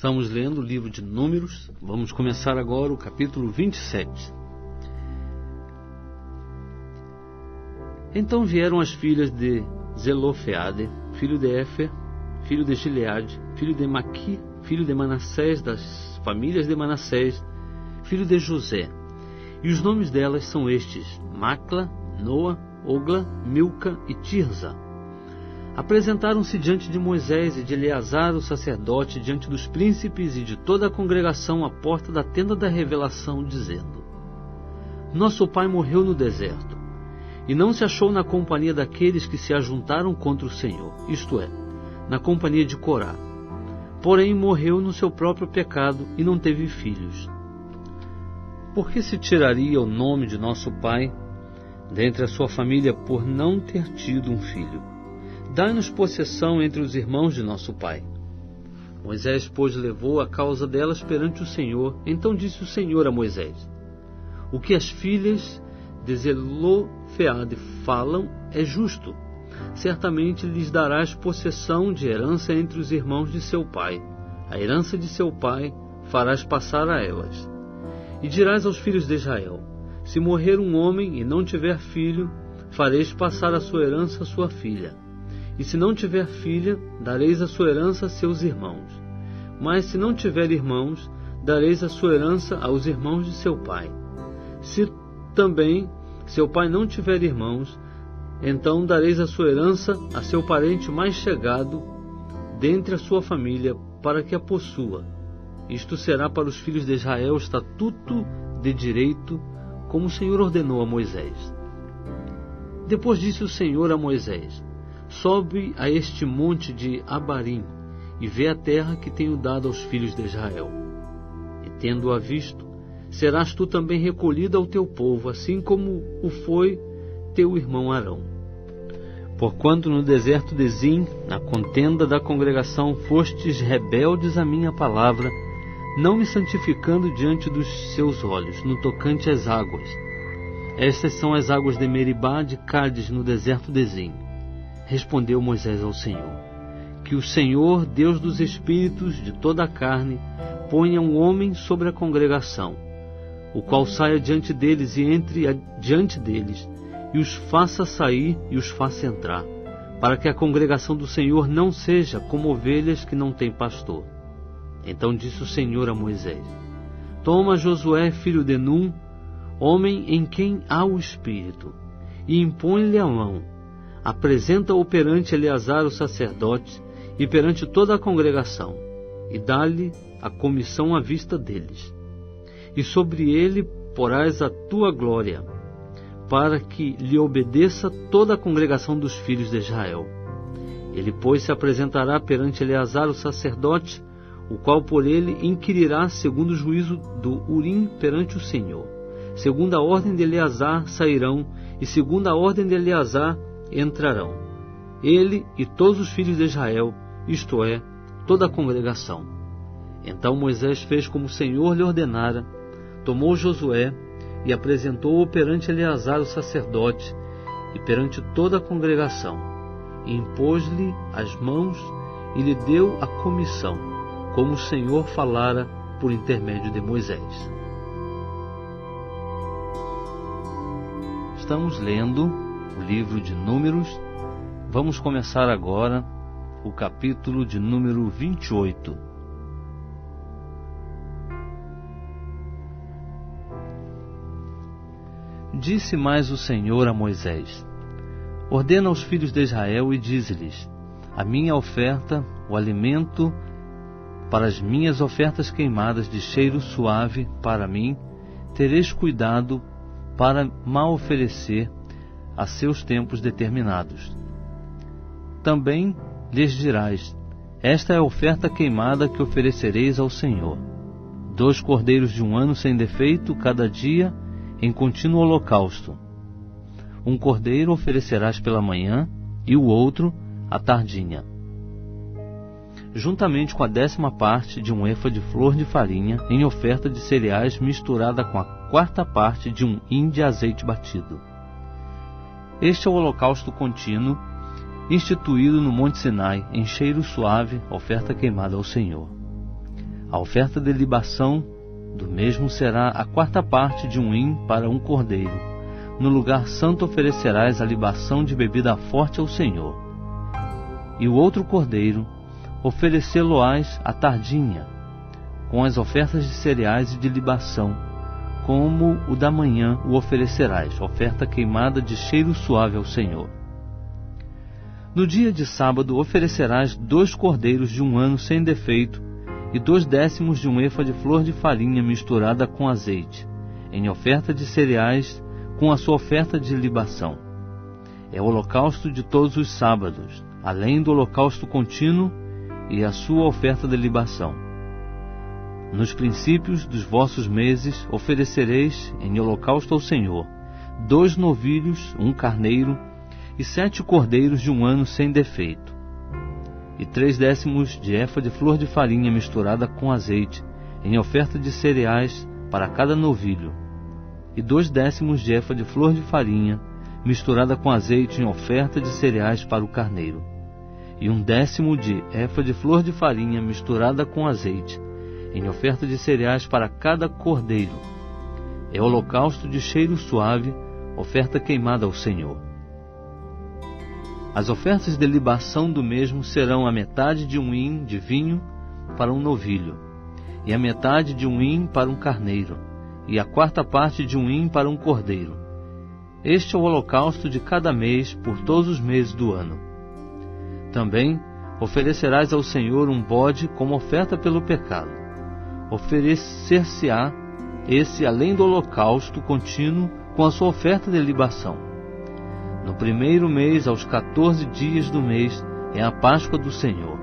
Estamos lendo o livro de Números. Vamos começar agora o capítulo 27. Então vieram as filhas de Zelofeade, filho de Éfer, filho de Gileade, filho de Maqui, filho de Manassés, das famílias de Manassés, filho de José. E os nomes delas são estes: Macla, Noa, Ogla, Milca e Tirza. Apresentaram-se diante de Moisés e de Eleazar, o sacerdote, diante dos príncipes e de toda a congregação à porta da tenda da revelação, dizendo: Nosso pai morreu no deserto, e não se achou na companhia daqueles que se ajuntaram contra o Senhor, isto é, na companhia de Corá. Porém morreu no seu próprio pecado e não teve filhos. Por que se tiraria o nome de nosso pai dentre a sua família por não ter tido um filho? Dai-nos possessão entre os irmãos de nosso pai. Moisés, pois, levou a causa delas perante o Senhor. Então disse o Senhor a Moisés: O que as filhas de Zelofeade falam é justo. Certamente lhes darás possessão de herança entre os irmãos de seu pai. A herança de seu pai farás passar a elas. E dirás aos filhos de Israel: Se morrer um homem e não tiver filho, fareis passar a sua herança à sua filha. E se não tiver filha, dareis a sua herança a seus irmãos. Mas se não tiver irmãos, dareis a sua herança aos irmãos de seu pai. Se também seu pai não tiver irmãos, então dareis a sua herança a seu parente mais chegado dentre a sua família, para que a possua. Isto será para os filhos de Israel estatuto de direito, como o Senhor ordenou a Moisés. Depois disse o Senhor a Moisés: Sobe a este monte de Abarim, e vê a terra que tenho dado aos filhos de Israel. E tendo-a visto, serás tu também recolhido ao teu povo, assim como o foi teu irmão Arão. Porquanto no deserto de Zim, na contenda da congregação, fostes rebeldes à minha palavra, não me santificando diante dos seus olhos, no tocante às águas. Estas são as águas de Meribá de Cádiz, no deserto de Zim. Respondeu Moisés ao Senhor: Que o Senhor, Deus dos espíritos de toda a carne, ponha um homem sobre a congregação, o qual saia diante deles e entre diante deles, e os faça sair e os faça entrar, para que a congregação do Senhor não seja como ovelhas que não têm pastor. Então disse o Senhor a Moisés: Toma Josué, filho de Num, homem em quem há o Espírito, e impõe-lhe a mão. Apresenta-o perante Eleazar, o sacerdote, e perante toda a congregação, e dá-lhe a comissão à vista deles. E sobre ele porás a tua glória, para que lhe obedeça toda a congregação dos filhos de Israel. Ele, pois, se apresentará perante Eleazar, o sacerdote, o qual por ele inquirirá segundo o juízo do Urim perante o Senhor. Segundo a ordem de Eleazar sairão, e segundo a ordem de Eleazar entrarão, ele e todos os filhos de Israel, isto é, toda a congregação. Então Moisés fez como o Senhor lhe ordenara, tomou Josué e apresentou-o perante Eleazar, o sacerdote, e perante toda a congregação, e impôs-lhe as mãos e lhe deu a comissão, como o Senhor falara por intermédio de Moisés. Estamos lendo o livro de Números. Vamos começar agora o capítulo de número 28. Disse mais o Senhor a Moisés: Ordena aos filhos de Israel e dize-lhes: A minha oferta, o alimento para as minhas ofertas queimadas de cheiro suave para mim, tereis cuidado para mal oferecer a seus tempos determinados. Também lhes dirás: Esta é a oferta queimada que oferecereis ao Senhor: 2 cordeiros de 1 ano sem defeito, cada dia, em contínuo holocausto. 1 cordeiro oferecerás pela manhã, e o outro à tardinha. Juntamente com a 10ª parte de 1 efa de flor de farinha, em oferta de cereais misturada com a 4ª parte de 1 hin de azeite batido. Este é o holocausto contínuo, instituído no Monte Sinai, em cheiro suave, oferta queimada ao Senhor. A oferta de libação do mesmo será a 4ª de um hin para um cordeiro. No lugar santo oferecerás a libação de bebida forte ao Senhor. E o outro cordeiro oferecê-lo-ás à tardinha, com as ofertas de cereais e de libação, como o da manhã o oferecerás, oferta queimada de cheiro suave ao Senhor. No dia de sábado oferecerás 2 cordeiros de um ano sem defeito, e 2/10 de um efa de flor de farinha misturada com azeite, em oferta de cereais, com a sua oferta de libação. É o holocausto de todos os sábados, além do holocausto contínuo e a sua oferta de libação. Nos princípios dos vossos meses oferecereis em holocausto ao Senhor 2 novilhos, 1 carneiro e 7 cordeiros de um ano sem defeito, e 3/10 de efa de flor de farinha misturada com azeite, em oferta de cereais para cada novilho, e 2/10 de efa de flor de farinha misturada com azeite em oferta de cereais para o carneiro, e 1/10 de efa de flor de farinha misturada com azeite, em oferta de cereais para cada cordeiro. É holocausto de cheiro suave, oferta queimada ao Senhor. As ofertas de libação do mesmo serão a metade de um hin de vinho para um novilho, e a metade de um hin para um carneiro, e a 4ª de um hin para um cordeiro. Este é o holocausto de cada mês por todos os meses do ano. Também oferecerás ao Senhor um bode como oferta pelo pecado. Oferecer-se-á esse além do holocausto contínuo com a sua oferta de libação. No primeiro mês, aos 14 dias do mês, é a Páscoa do Senhor.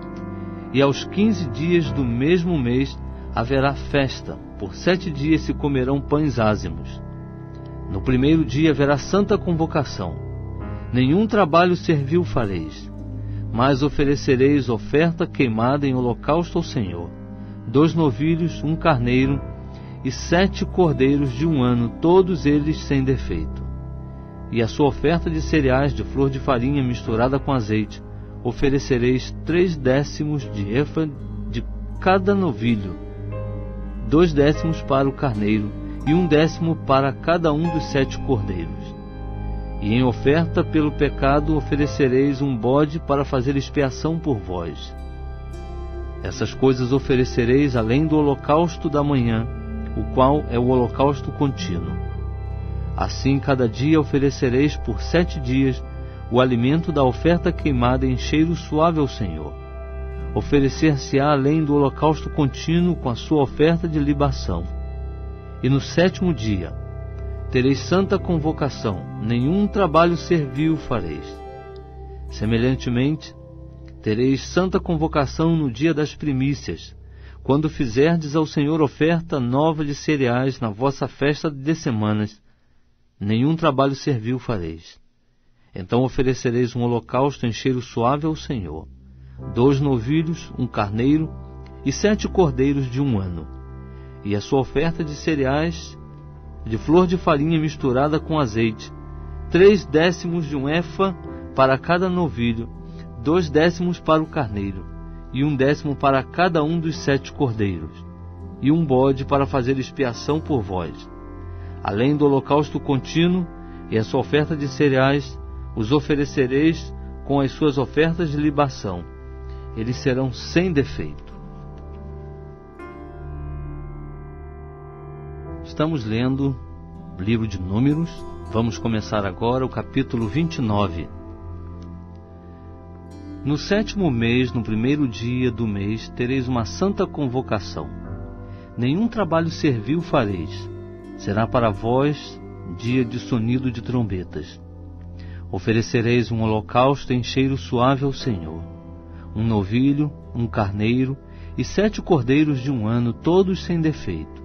E aos 15 dias do mesmo mês haverá festa. Por 7 dias se comerão pães ázimos. No primeiro dia haverá santa convocação. Nenhum trabalho servil fareis, mas oferecereis oferta queimada em holocausto ao Senhor: 2 novilhos, 1 carneiro e 7 cordeiros de um ano, todos eles sem defeito. E a sua oferta de cereais de flor de farinha misturada com azeite, oferecereis 3/10 de efa de cada novilho, 2/10 para o carneiro, e 1/10 para cada um dos 7 cordeiros. E em oferta pelo pecado oferecereis um bode para fazer expiação por vós. Essas coisas oferecereis além do holocausto da manhã, o qual é o holocausto contínuo. Assim, cada dia oferecereis por 7 dias o alimento da oferta queimada em cheiro suave ao Senhor. Oferecer-se-á além do holocausto contínuo com a sua oferta de libação. E no 7º dia tereis santa convocação, nenhum trabalho servil fareis. Semelhantemente, tereis santa convocação no dia das primícias, quando fizerdes ao Senhor oferta nova de cereais na vossa festa de semanas. Nenhum trabalho servil fareis. Então oferecereis um holocausto em cheiro suave ao Senhor: 2 novilhos, 1 carneiro e 7 cordeiros de um ano, e a sua oferta de cereais de flor de farinha misturada com azeite, 3/10 de um efa para cada novilho, 2/10 para o carneiro, e 1/10 para cada um dos 7 cordeiros, e um bode para fazer expiação por vós. Além do holocausto contínuo e a sua oferta de cereais, os oferecereis com as suas ofertas de libação. Eles serão sem defeito. Estamos lendo o livro de Números. Vamos começar agora o capítulo 29. No 7º mês, no primeiro dia do mês, tereis uma santa convocação. Nenhum trabalho servil fareis. Será para vós dia de sonido de trombetas. Oferecereis um holocausto em cheiro suave ao Senhor: 1 novilho, 1 carneiro e 7 cordeiros de um ano, todos sem defeito.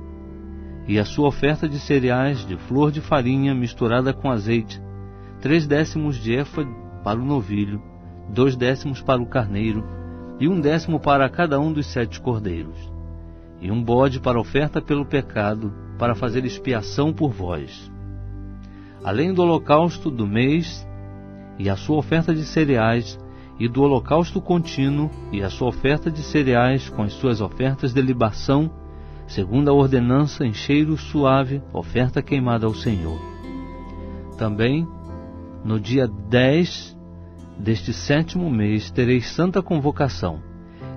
E a sua oferta de cereais de flor de farinha misturada com azeite, 3/10 de efa para o novilho, 2/10 para o carneiro, e 1/10 para cada um dos 7 cordeiros, e um bode para oferta pelo pecado, para fazer expiação por vós. Além do holocausto do mês, e a sua oferta de cereais, e do holocausto contínuo e a sua oferta de cereais com as suas ofertas de libação, segundo a ordenança em cheiro suave, oferta queimada ao Senhor. Também, no dia 10 deste 7º mês, tereis santa convocação,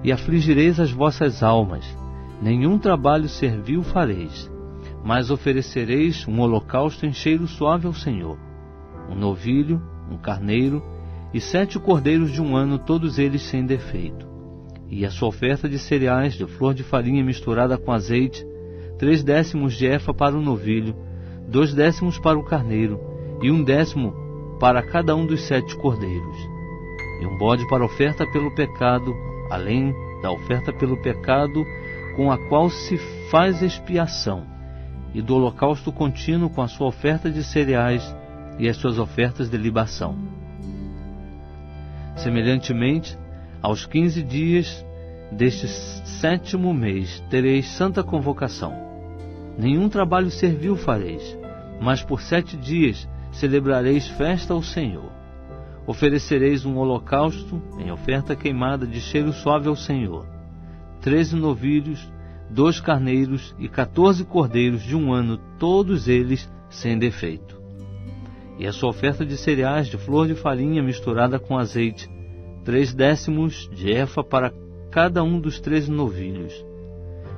e afligireis as vossas almas, nenhum trabalho servil fareis, mas oferecereis um holocausto em cheiro suave ao Senhor, um novilho, um carneiro, e 7 cordeiros de 1 ano, todos eles sem defeito. E a sua oferta de cereais, de flor de farinha misturada com azeite, 3/10 de efa para o novilho, 2/10 para o carneiro, e 1/10 para cada um dos 7 cordeiros. E um bode para oferta pelo pecado, além da oferta pelo pecado, com a qual se faz expiação, e do holocausto contínuo com a sua oferta de cereais e as suas ofertas de libação. Semelhantemente, aos 15 dias deste 7º mês tereis santa convocação. Nenhum trabalho servil fareis, mas por 7 dias celebrareis festa ao Senhor. Oferecereis um holocausto em oferta queimada de cheiro suave ao Senhor, 13 novilhos, 2 carneiros e 14 cordeiros de 1 ano, todos eles sem defeito. E a sua oferta de cereais, de flor de farinha misturada com azeite, 3/10 de efa para cada um dos 13 novilhos,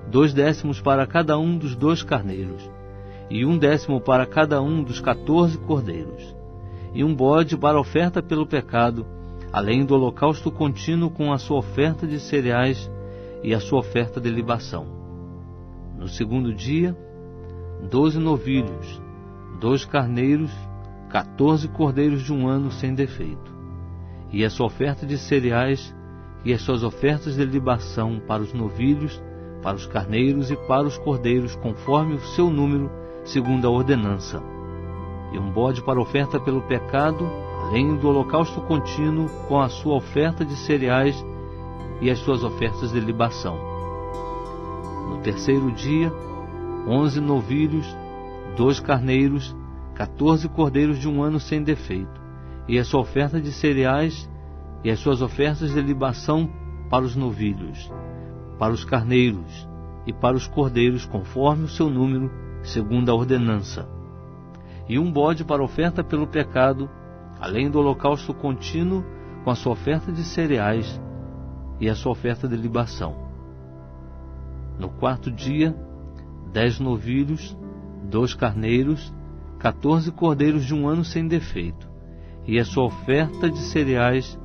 2/10 para cada um dos 2 carneiros, e 1/10 para cada um dos 14 cordeiros, e um bode para oferta pelo pecado, além do holocausto contínuo com a sua oferta de cereais e a sua oferta de libação. No 2º dia, 12 novilhos, 2 carneiros, 14 cordeiros de 1 ano sem defeito, e a sua oferta de cereais e as suas ofertas de libação para os novilhos, para os carneiros e para os cordeiros, conforme o seu número, segundo a ordenança. E um bode para oferta pelo pecado, além do holocausto contínuo com a sua oferta de cereais e as suas ofertas de libação. No 3º dia, 11 novilhos, 2 carneiros, 14 cordeiros de 1 ano sem defeito, e a sua oferta de cereais e as suas ofertas de libação para os novilhos, para os carneiros e para os cordeiros, conforme o seu número, segundo a ordenança. E um bode para oferta pelo pecado, além do holocausto contínuo com a sua oferta de cereais e a sua oferta de libação. No 4º dia, 10 novilhos, 2 carneiros, 14 cordeiros de 1 ano sem defeito, e a sua oferta de cereais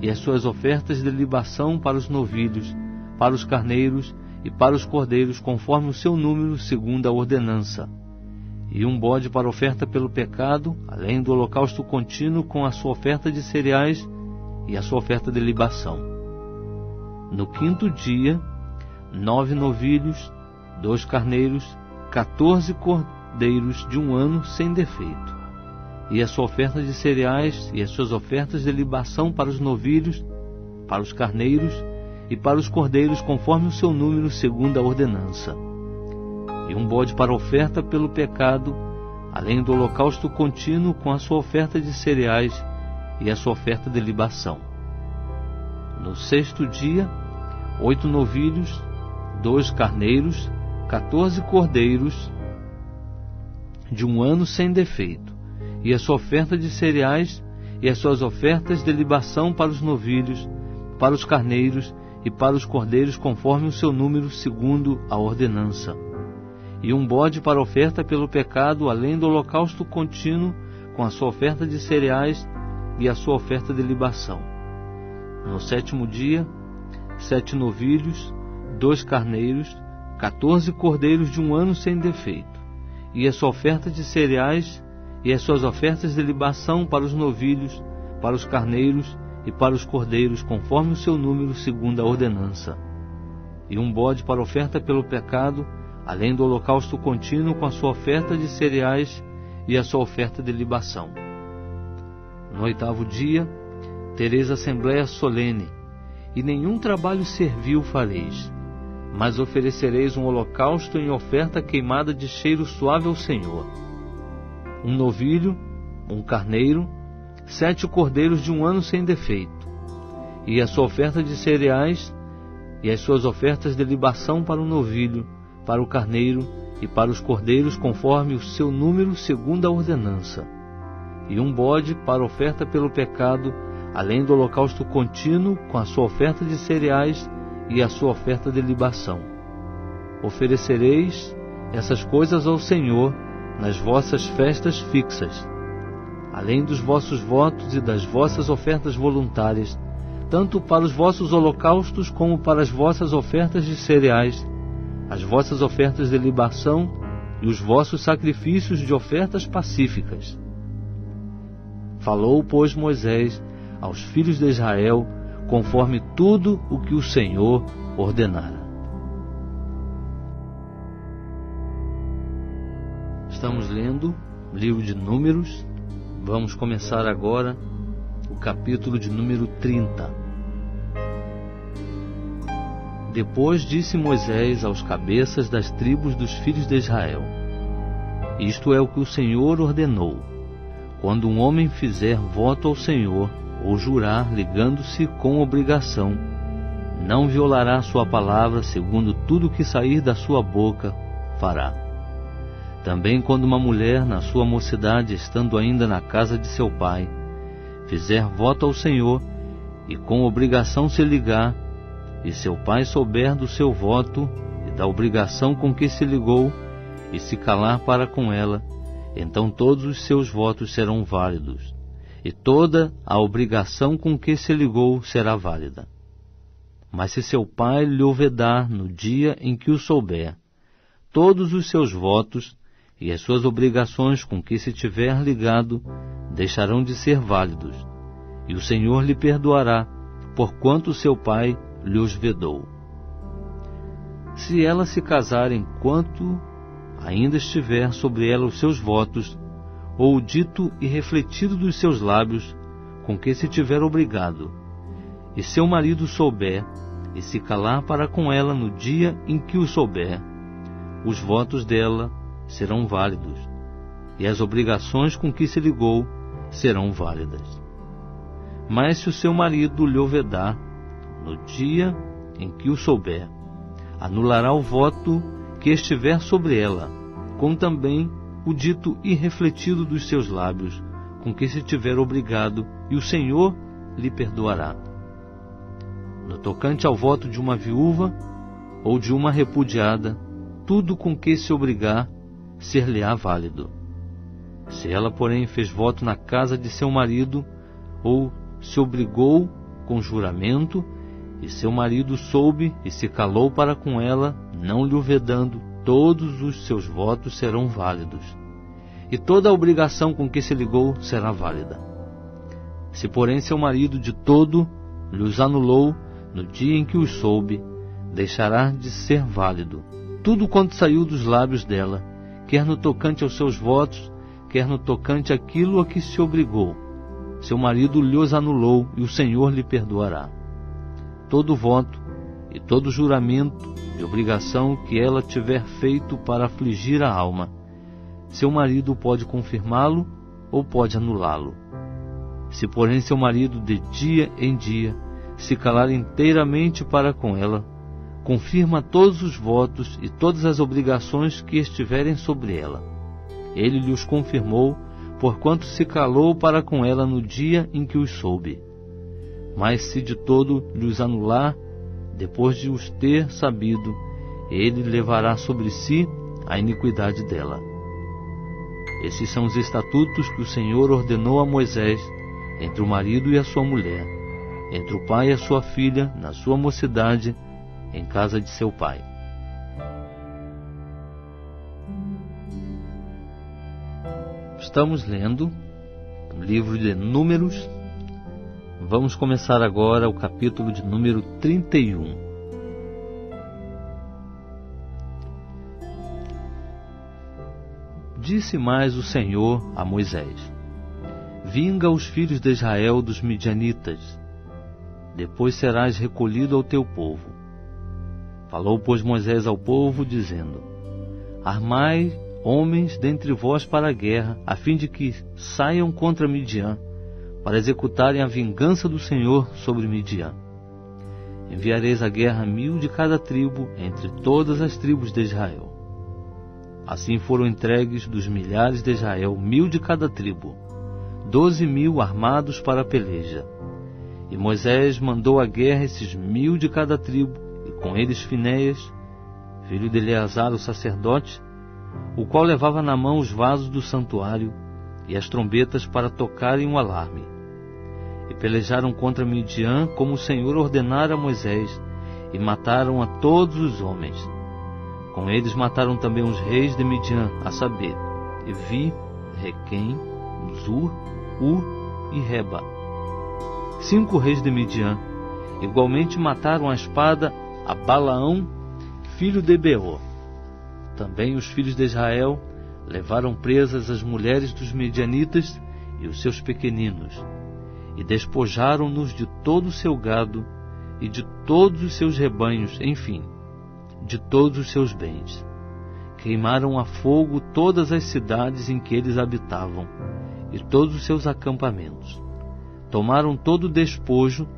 e as suas ofertas de libação para os novilhos, para os carneiros e para os cordeiros, conforme o seu número, segundo a ordenança. E um bode para oferta pelo pecado, além do holocausto contínuo com a sua oferta de cereais e a sua oferta de libação. No 5º dia, 9 novilhos, 2 carneiros, 14 cordeiros de 1 ano sem defeito, e a sua oferta de cereais e as suas ofertas de libação para os novilhos, para os carneiros e para os cordeiros, conforme o seu número, segundo a ordenança. E um bode para oferta pelo pecado, além do holocausto contínuo com a sua oferta de cereais e a sua oferta de libação. No 6º dia, 8 novilhos, 2 carneiros, 14 cordeiros de 1 ano sem defeito, e a sua oferta de cereais e as suas ofertas de libação para os novilhos, para os carneiros e para os cordeiros, conforme o seu número, segundo a ordenança. E um bode para oferta pelo pecado, além do holocausto contínuo com a sua oferta de cereais e a sua oferta de libação. No 7º dia, 7 novilhos, 2 carneiros, 14 cordeiros de 1 ano sem defeito, e a sua oferta de cereais e as suas ofertas de libação para os novilhos, para os carneiros e para os cordeiros, conforme o seu número, segundo a ordenança. E um bode para oferta pelo pecado, além do holocausto contínuo com a sua oferta de cereais e a sua oferta de libação. No 8º dia, tereis assembléia solene, e nenhum trabalho servil fareis, mas oferecereis um holocausto em oferta queimada de cheiro suave ao Senhor, um novilho, um carneiro, 7 cordeiros de 1 ano sem defeito, e a sua oferta de cereais, e as suas ofertas de libação para o novilho, para o carneiro e para os cordeiros, conforme o seu número, segundo a ordenança, e um bode para oferta pelo pecado, além do holocausto contínuo, com a sua oferta de cereais e a sua oferta de libação. Oferecereis essas coisas ao Senhor nas vossas festas fixas, além dos vossos votos e das vossas ofertas voluntárias, tanto para os vossos holocaustos como para as vossas ofertas de cereais, as vossas ofertas de libação e os vossos sacrifícios de ofertas pacíficas. Falou, pois, Moisés aos filhos de Israel, conforme tudo o que o Senhor ordenara. Estamos lendo o livro de Números. Vamos começar agora o capítulo de número 30. Depois disse Moisés aos cabeças das tribos dos filhos de Israel: Isto é o que o Senhor ordenou. Quando um homem fizer voto ao Senhor, ou jurar ligando-se com obrigação, não violará sua palavra, segundo tudo que sair da sua boca fará. Também quando uma mulher, na sua mocidade, estando ainda na casa de seu pai, fizer voto ao Senhor, e com obrigação se ligar, e seu pai souber do seu voto e da obrigação com que se ligou, e se calar para com ela, então todos os seus votos serão válidos, e toda a obrigação com que se ligou será válida. Mas se seu pai lhe o vedar no dia em que o souber, todos os seus votos e as suas obrigações com que se tiver ligado deixarão de ser válidos, e o Senhor lhe perdoará, porquanto seu pai lhe os vedou. Se ela se casar enquanto ainda estiver sobre ela os seus votos, ou o dito e refletido dos seus lábios, com que se tiver obrigado, e seu marido souber, e se calar para com ela no dia em que o souber, os votos dela serão válidos, e as obrigações com que se ligou serão válidas. Mas se o seu marido lhe o vedar, no dia em que o souber, anulará o voto que estiver sobre ela, como também o dito irrefletido dos seus lábios, com que se tiver obrigado, e o Senhor lhe perdoará. No tocante ao voto de uma viúva ou de uma repudiada, tudo com que se obrigar ser-lhe-á válido. Se ela, porém, fez voto na casa de seu marido, ou se obrigou com juramento, e seu marido soube e se calou para com ela, não lhe o vedando, todos os seus votos serão válidos, e toda a obrigação com que se ligou será válida. Se, porém, seu marido de todo lhe anulou no dia em que os soube, deixará de ser válido tudo quanto saiu dos lábios dela, quer no tocante aos seus votos, quer no tocante àquilo a que se obrigou. Seu marido lhe anulou, e o Senhor lhe perdoará. Todo voto e todo juramento de obrigação que ela tiver feito para afligir a alma, seu marido pode confirmá-lo ou pode anulá-lo. Se, porém, seu marido de dia em dia se calar inteiramente para com ela, confirma todos os votos e todas as obrigações que estiverem sobre ela. Ele lhe os confirmou, porquanto se calou para com ela no dia em que os soube. Mas se de todo lhes anular, depois de os ter sabido, ele levará sobre si a iniquidade dela. Esses são os estatutos que o Senhor ordenou a Moisés, entre o marido e a sua mulher, entre o pai e a sua filha, na sua mocidade, em casa de seu pai. Estamos lendo o livro de Números. Vamos começar agora o capítulo de número 31. Disse mais o Senhor a Moisés: Vinga os filhos de Israel dos midianitas, depois serás recolhido ao teu povo. Falou, pois, Moisés ao povo, dizendo: Armai homens dentre vós para a guerra, a fim de que saiam contra Midian, para executarem a vingança do Senhor sobre Midian. Enviareis à guerra 1000 de cada tribo, entre todas as tribos de Israel. Assim foram entregues dos milhares de Israel 1000 de cada tribo, 12.000 armados para a peleja. E Moisés mandou à guerra esses 1000 de cada tribo, e com eles Finéias, filho de Eleazar o sacerdote, o qual levava na mão os vasos do santuário e as trombetas para tocarem o alarme. E pelejaram contra Midian, como o Senhor ordenara a Moisés, e mataram a todos os homens. Com eles mataram também os reis de Midian, a saber, Evi, Requém, Zur, Ur e Reba. 5 reis de Midian. Igualmente mataram a espada a Balaão, filho de Beor. Também os filhos de Israel levaram presas as mulheres dos medianitas e os seus pequeninos, e despojaram-nos de todo o seu gado e de todos os seus rebanhos, enfim, de todos os seus bens. Queimaram a fogo todas as cidades em que eles habitavam e todos os seus acampamentos. Tomaram todo o despojo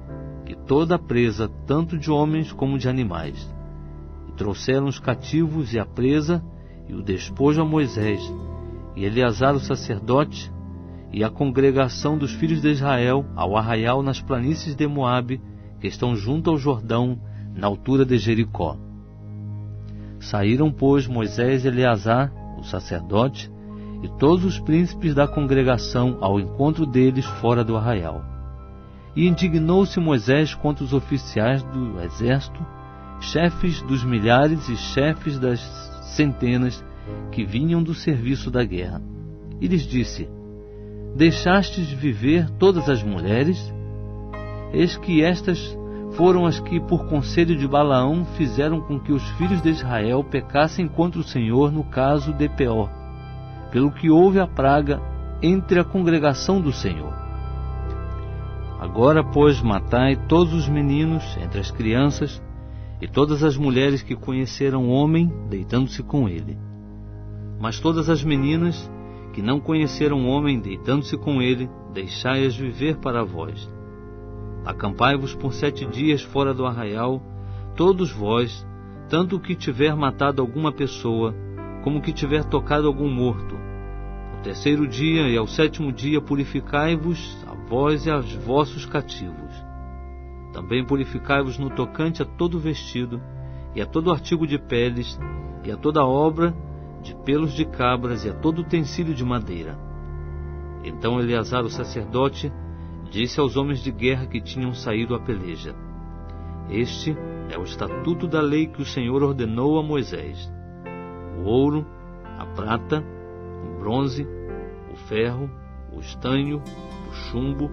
e toda a presa, tanto de homens como de animais. E trouxeram os cativos e a presa e o despojo a Moisés, e Eleazar o sacerdote, e a congregação dos filhos de Israel ao arraial nas planícies de Moabe, que estão junto ao Jordão, na altura de Jericó. Saíram, pois, Moisés e Eleazar, o sacerdote, e todos os príncipes da congregação ao encontro deles fora do arraial. E indignou-se Moisés contra os oficiais do exército, chefes dos milhares e chefes das centenas que vinham do serviço da guerra. E lhes disse: Deixastes viver todas as mulheres? Eis que estas foram as que, por conselho de Balaão, fizeram com que os filhos de Israel pecassem contra o Senhor no caso de Peor, pelo que houve a praga entre a congregação do Senhor. Agora, pois, matai todos os meninos entre as crianças e todas as mulheres que conheceram homem, deitando-se com ele. Mas todas as meninas que não conheceram homem, deitando-se com ele, deixai-as viver para vós. Acampai-vos por 7 dias fora do arraial, todos vós, tanto o que tiver matado alguma pessoa, como o que tiver tocado algum morto. No 3º dia e ao 7º dia purificai-vos a vós e aos vossos cativos. Também purificai-vos no tocante a todo vestido, e a todo artigo de peles, e a toda obra de pelos de cabras, e a todo utensílio de madeira. Então Eleazar o sacerdote disse aos homens de guerra que tinham saído à peleja: Este é o estatuto da lei que o Senhor ordenou a Moisés: o ouro, a prata, o bronze, o ferro, o estanho, o chumbo,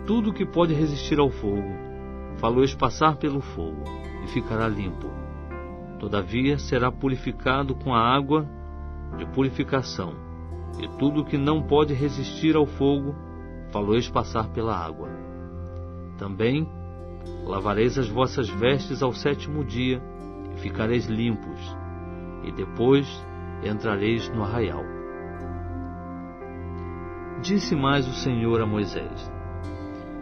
tudo que pode resistir ao fogo, falois passar pelo fogo, e ficará limpo. Todavia será purificado com a água de purificação, e tudo que não pode resistir ao fogo, falois passar pela água. Também lavareis as vossas vestes ao 7º dia, e ficareis limpos, e depois entrareis no arraial. Disse mais o Senhor a Moisés: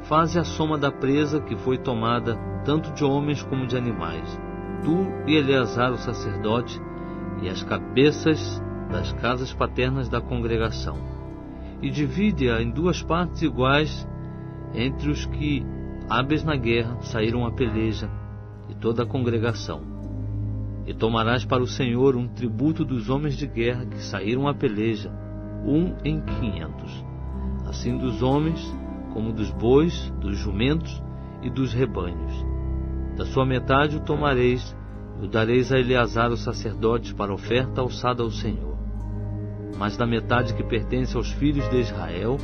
Faze a soma da presa que foi tomada, tanto de homens como de animais, tu e Eleazar o sacerdote, e as cabeças das casas paternas da congregação, e divide-a em 2 partes iguais entre os que, hábeis na guerra, saíram à peleja, e toda a congregação. E tomarás para o Senhor um tributo dos homens de guerra que saíram à peleja, 1 em 500, assim dos homens como dos bois, dos jumentos e dos rebanhos. Da sua metade o tomareis, e o dareis a Eleazar o sacerdote para oferta alçada ao Senhor. Mas da metade que pertence aos filhos de Israel,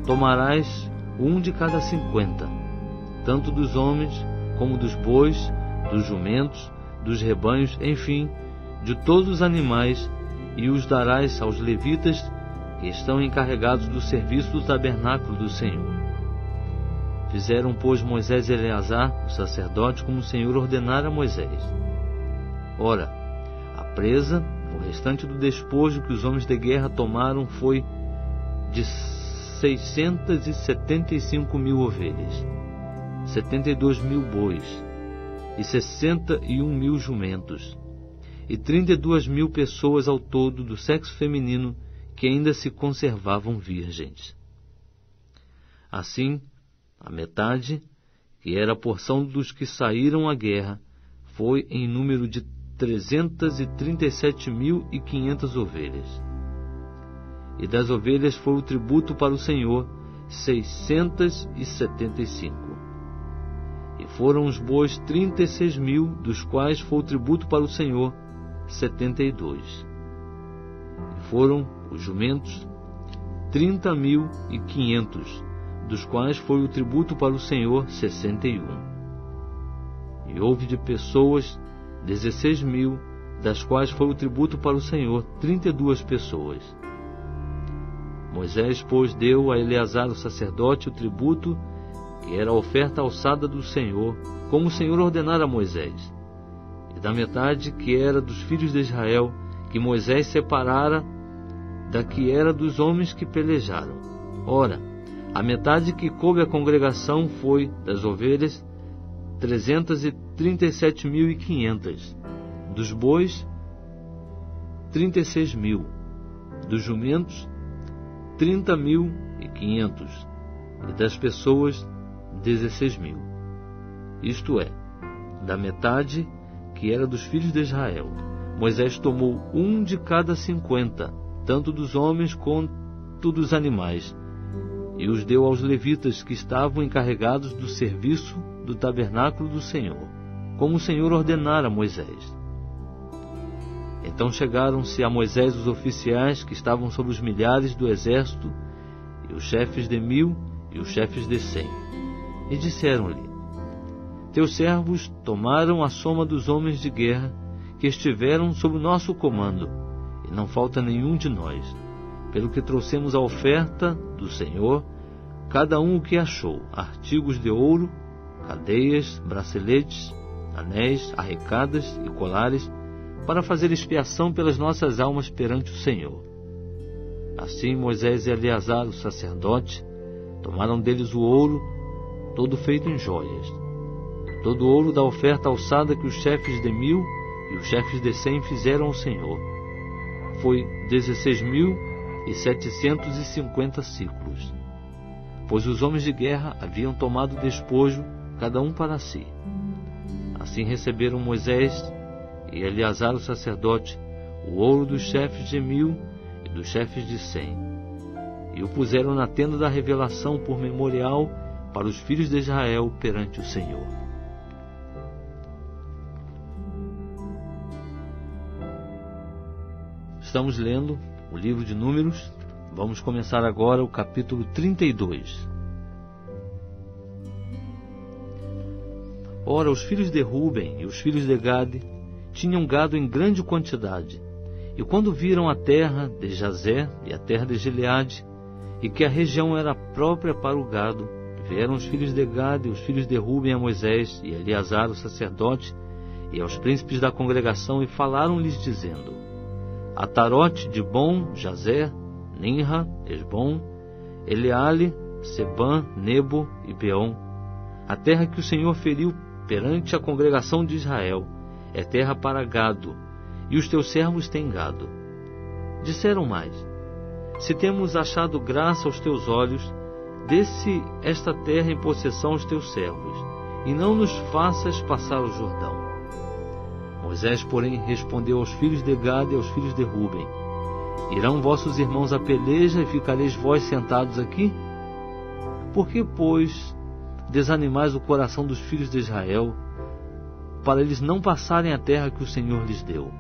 tomarás 1 de cada 50, tanto dos homens como dos bois, dos jumentos, dos rebanhos, enfim, de todos os animais, e os darás aos levitas que estão encarregados do serviço do tabernáculo do Senhor. Fizeram, pois, Moisés e Eleazar, o sacerdote, como o Senhor ordenara a Moisés. Ora, a presa, o restante do despojo que os homens de guerra tomaram, foi de 675.000 ovelhas, 72.000 bois e 61.000 jumentos, e 32.000 pessoas ao todo do sexo feminino que ainda se conservavam virgens. Assim, a metade, que era a porção dos que saíram à guerra, foi em número de 337.500 ovelhas. E das ovelhas foi o tributo para o Senhor 675. E foram os bois 36.000, dos quais foi o tributo para o Senhor 72. E foram os jumentos 30.500, dos quais foi o tributo para o Senhor 61. E houve de pessoas 16.000, das quais foi o tributo para o Senhor 32 pessoas. Moisés, pois, deu a Eleazar o sacerdote o tributo, que era a oferta alçada do Senhor, como o Senhor ordenara a Moisés. E da metade que era dos filhos de Israel, que Moisés separara da que era dos homens que pelejaram. Ora, a metade que coube à congregação foi, das ovelhas, 337.500, dos bois, 36.000, dos jumentos, 30.500, e das pessoas, 16.000. Isto é, da metade que era dos filhos de Israel, Moisés tomou um de cada 50, tanto dos homens quanto dos animais, e os deu aos levitas que estavam encarregados do serviço do tabernáculo do Senhor, como o Senhor ordenara a Moisés. Então chegaram-se a Moisés os oficiais que estavam sobre os milhares do exército, e os chefes de 1.000 e os chefes de 100, e disseram-lhe: Teus servos tomaram a soma dos homens de guerra que estiveram sob o nosso comando, e não falta nenhum de nós, pelo que trouxemos a oferta do Senhor, cada um o que achou, artigos de ouro, cadeias, braceletes, anéis, arrecadas e colares, para fazer expiação pelas nossas almas perante o Senhor. Assim Moisés e Eleazar, o sacerdote, tomaram deles o ouro, todo feito em joias, todo o ouro da oferta alçada que os chefes de 1.000 e os chefes de 100 fizeram ao Senhor. Foi 16.750 ciclos, pois os homens de guerra haviam tomado despojo, cada um para si. Assim receberam Moisés e Eleazar o sacerdote o ouro dos chefes de 1.000 e dos chefes de 100, e o puseram na tenda da revelação por memorial para os filhos de Israel perante o Senhor. Estamos lendo o livro de Números. Vamos começar agora o capítulo 32. Ora, os filhos de Ruben e os filhos de Gade tinham gado em grande quantidade, e quando viram a terra de Jazé e a terra de Gileade, e que a região era própria para o gado, vieram os filhos de Gade e os filhos de Ruben a Moisés e Eleazar o sacerdote, e aos príncipes da congregação, e falaram-lhes, dizendo: Atarote, Dibon, Jazé, Ninra, Esbom, Eleale, Sebã, Nebo e Beon, a terra que o Senhor feriu perante a congregação de Israel, é terra para gado, e os teus servos têm gado. Disseram mais: Se temos achado graça aos teus olhos, dê-se esta terra em possessão aos teus servos, e não nos faças passar o Jordão. Moisés, porém, respondeu aos filhos de Gade e aos filhos de Ruben: Irão vossos irmãos à peleja, e ficareis vós sentados aqui? Por que, pois, desanimais o coração dos filhos de Israel, para eles não passarem a terra que o Senhor lhes deu?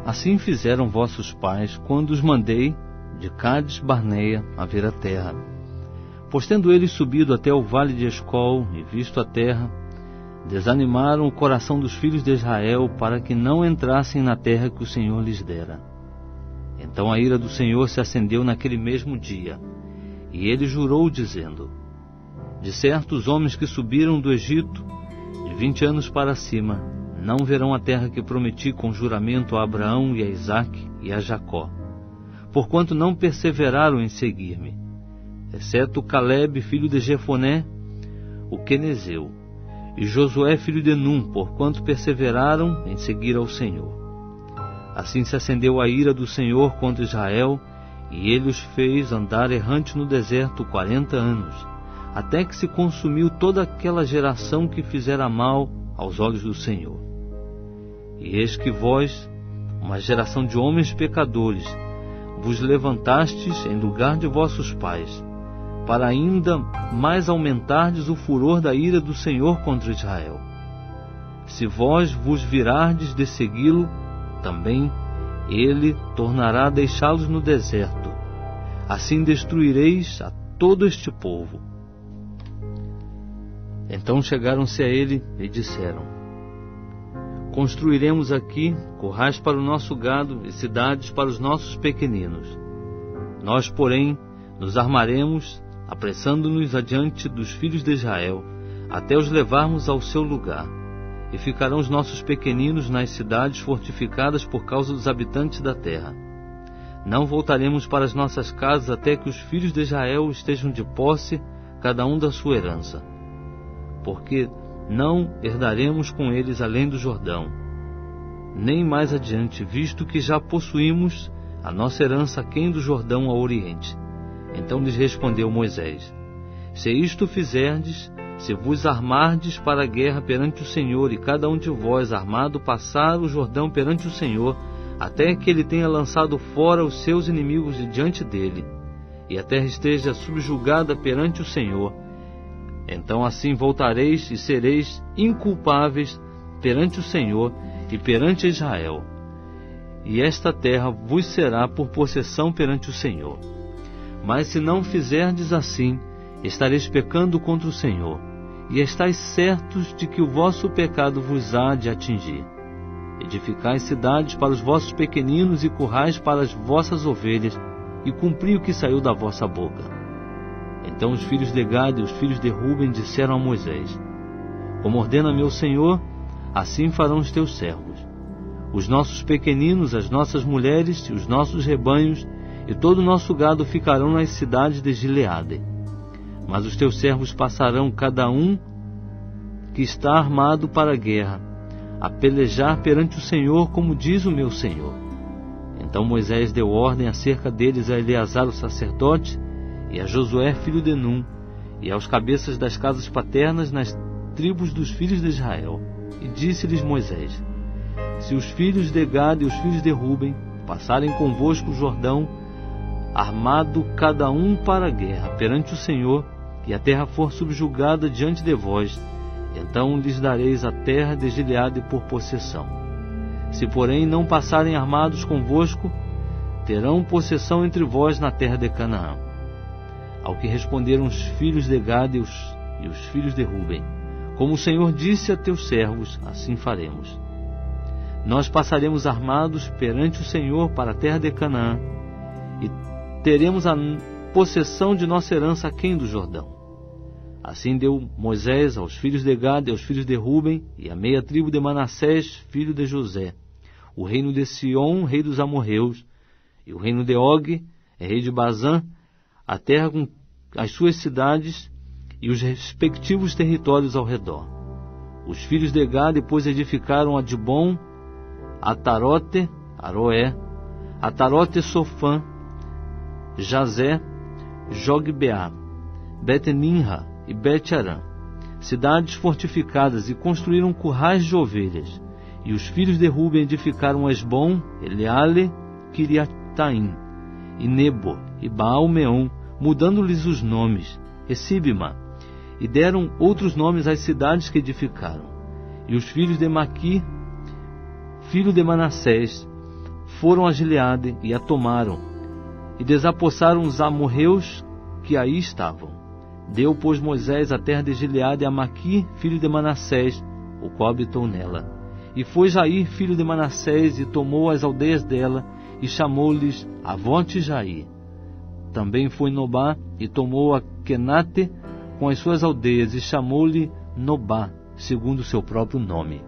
Assim fizeram vossos pais, quando os mandei de Cádiz Barneia a ver a terra. Pois tendo eles subido até o vale de Escol e visto a terra, desanimaram o coração dos filhos de Israel, para que não entrassem na terra que o Senhor lhes dera. Então a ira do Senhor se acendeu naquele mesmo dia, e ele jurou, dizendo: De certo, os homens que subiram do Egito, de 20 anos para cima, não verão a terra que prometi com juramento a Abraão e a Isaque e a Jacó, porquanto não perseveraram em seguir-me, exceto Caleb, filho de Jefoné, o quenezeu, e Josué, filho de Num, porquanto perseveraram em seguir ao Senhor. Assim se acendeu a ira do Senhor contra Israel, e ele os fez andar errante no deserto 40 anos, até que se consumiu toda aquela geração que fizera mal aos olhos do Senhor. E eis que vós, uma geração de homens pecadores, vos levantastes em lugar de vossos pais, para ainda mais aumentardes o furor da ira do Senhor contra Israel. Se vós vos virardes de segui-lo, também ele tornará a deixá-los no deserto. Assim destruireis a todo este povo. Então chegaram-se a ele e disseram: construiremos aqui currais para o nosso gado e cidades para os nossos pequeninos. Nós, porém, nos armaremos, apressando-nos adiante dos filhos de Israel, até os levarmos ao seu lugar. E ficarão os nossos pequeninos nas cidades fortificadas por causa dos habitantes da terra. Não voltaremos para as nossas casas até que os filhos de Israel estejam de posse, cada um da sua herança. Porque não herdaremos com eles além do Jordão, nem mais adiante, visto que já possuímos a nossa herança aquém do Jordão ao oriente. Então lhes respondeu Moisés: se isto fizerdes, se vos armardes para a guerra perante o Senhor, e cada um de vós armado passar o Jordão perante o Senhor, até que ele tenha lançado fora os seus inimigos de diante dele, e a terra esteja subjugada perante o Senhor, então assim voltareis e sereis inculpáveis perante o Senhor e perante Israel, e esta terra vos será por possessão perante o Senhor. Mas se não fizerdes assim, estareis pecando contra o Senhor, e estáis certos de que o vosso pecado vos há de atingir. Edificai cidades para os vossos pequeninos e currais para as vossas ovelhas, e cumpri o que saiu da vossa boca. Então os filhos de Gade e os filhos de Ruben disseram a Moisés: como ordena meu Senhor, assim farão os teus servos. Os nossos pequeninos, as nossas mulheres e os nossos rebanhos e todo o nosso gado ficarão nas cidades de Gileade. Mas os teus servos passarão, cada um que está armado para a guerra, a pelejar perante o Senhor, como diz o meu Senhor. Então Moisés deu ordem acerca deles a Eleazar o sacerdote, e a Josué filho de Num, e aos cabeças das casas paternas nas tribos dos filhos de Israel. E disse-lhes Moisés: se os filhos de Gade e os filhos de Ruben passarem convosco o Jordão, armado cada um para a guerra perante o Senhor, e a terra for subjugada diante de vós, então lhes dareis a terra de Gileade por possessão. Se, porém, não passarem armados convosco, terão possessão entre vós na terra de Canaã. Ao que responderam os filhos de Gade e os filhos de Ruben: como o Senhor disse a teus servos, assim faremos. Nós passaremos armados perante o Senhor para a terra de Canaã, e teremos a possessão de nossa herança aquém do Jordão. Assim deu Moisés aos filhos de Gade e aos filhos de Ruben, e a meia tribo de Manassés, filho de José, o reino de Sion, rei dos amorreus, e o reino de Og, rei de Bazã, a terra com as suas cidades e os respectivos territórios ao redor. Os filhos de Gade depois edificaram Adibon, Atarote, Aroé, Atarote Sofã, Jazé, Jogbeá, Bet-Ninra e Bet-Arã, cidades fortificadas, e construíram currais de ovelhas. E os filhos de Ruben edificaram Esbom, Eleale, Kiriataim, e Nebo, e Baal-Meon, mudando-lhes os nomes, e Sibma, e deram outros nomes às cidades que edificaram. E os filhos de Maqui, filho de Manassés, foram a Gileade e a tomaram, e desapossaram os amorreus que aí estavam. Deu, pois, Moisés a terra de Gileade a Maqui, filho de Manassés, o qual habitou nela. E foi Jair, filho de Manassés, e tomou as aldeias dela, e chamou-lhes Avote Jair. Também foi Nobá, e tomou a Quenate com as suas aldeias, e chamou-lhe Nobá, segundo o seu próprio nome.